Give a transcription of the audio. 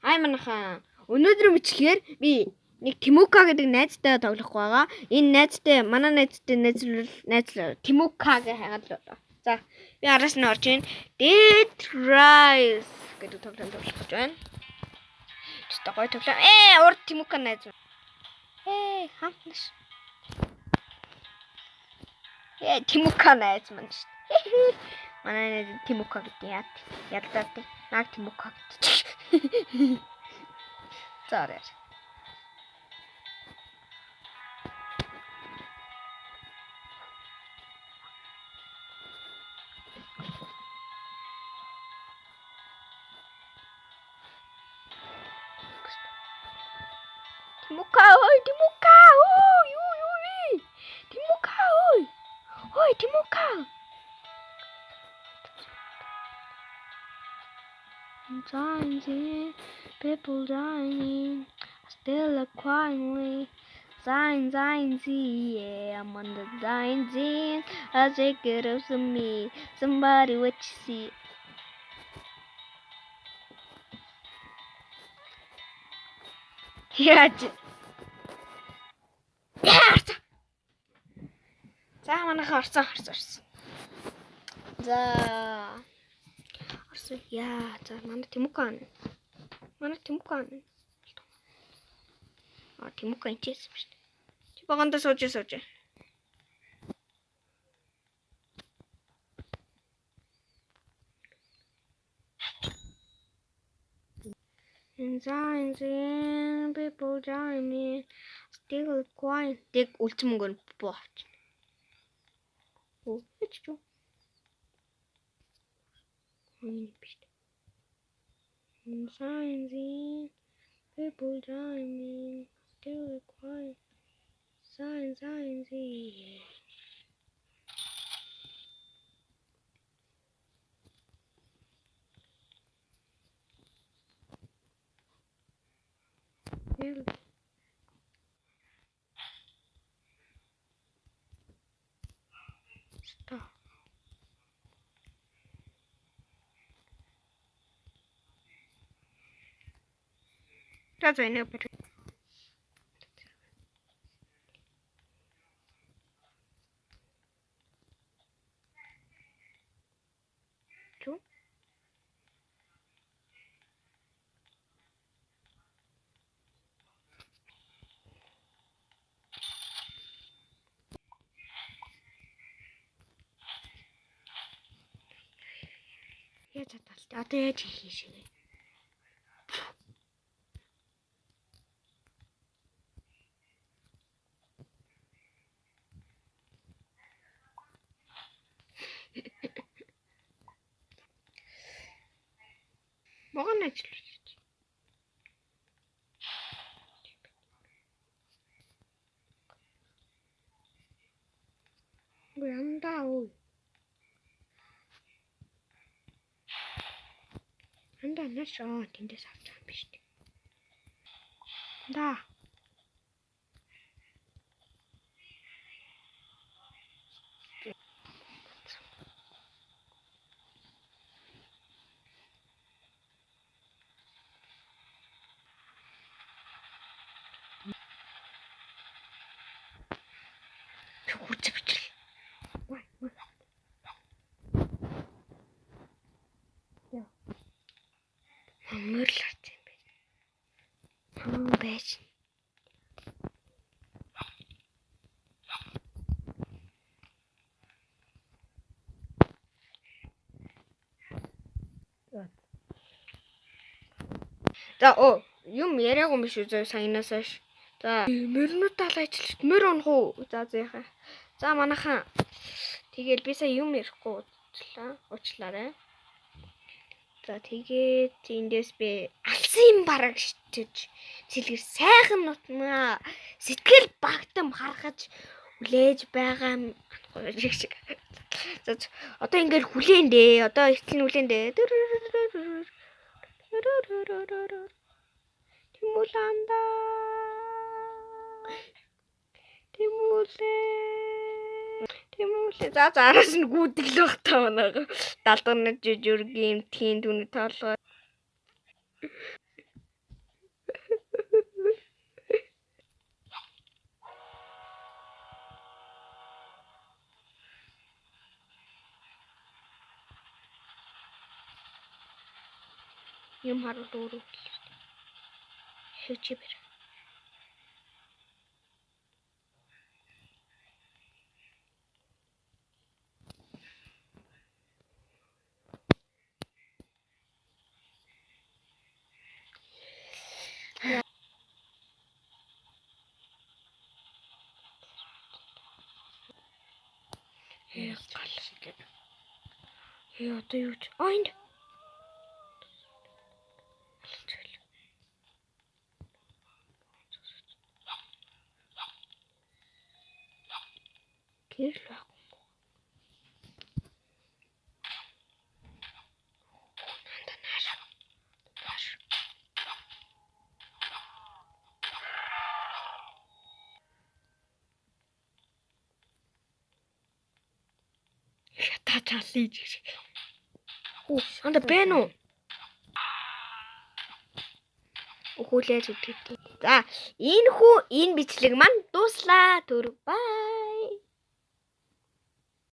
Манайхан. Өнөөдөр бичлэгээр би нэг Тимука гэдэг найзтай тоглох байгаа. Энэ найзтай манай найзтай найзлал Тимукагийн хайгаад л одоо. За би араас нь орж ийн. Dead Rise гэдэг тоглоом тоглох гэж байна. Тэстэ гой тоглоом. Урд Тимука найз. Хамтнаш. Тимука найз маань шүү дээ. Манай найз Тимука гэдэг яддаг. Наг Тимука гэдэг. Зарэ. Тимука, ой, Тимука, ой. Тимука, ой. Ой, Тимука. Dying, people dying, still a quietly. Dying, yeah, I'm on the dying scene. I'll take it up to me. Somebody what you see. Яаж. За манайхаа орсон. За. Орсон. Яа, за манай Тимука. Тимука инчээс юм шүү дээ. Чи баганда сууж. Dying, people dying, still quiet. Тэг үлцэн мөнгөөр боо авч. Хэвчээ. Dying, people dying, still quiet. Dying, yeah. Stop. That's I know better. True. Яаж чадвал одоо яаж хийх шигээ. Могон ажиллаж. Гэнда уу. Анда нашаа тэндээс авч байгаа юм биш үү? Да. Хүч бичлээ. Яа. Мөрлөж юм бэ. Байж. За юм яриаг юм биш үү саянаас хойш. За мөрнүүд тал ажиллаж мөр унах уу? За яхаа. За манайхан тэгэл би сая юм ярихгүй уучлаарай. За тэгээд эндээс би алсан юм бараг шитэж цэлгэр сайхан нутмаа сэтгэл багтам харгаж хүлээж байгаа юм шиг. За одоо ингээд хүлээн дээ. Одоо ихтэл хүлээн дээ. Тимуланда. Тимүүлээ. За араас нь гүйдэг л баг таа манайга. Далдганы жижиггийн тийн түүний тоолгоо. Юм харуул өөрөө. Шивчи бэр. Одоо юу ч. Энд. Гэрэл баг. Шата чалий гэж. Анда байна уу? Өхүүлээж үтгэв. За, энэ бичлэг маань дуслаа. Түр баа.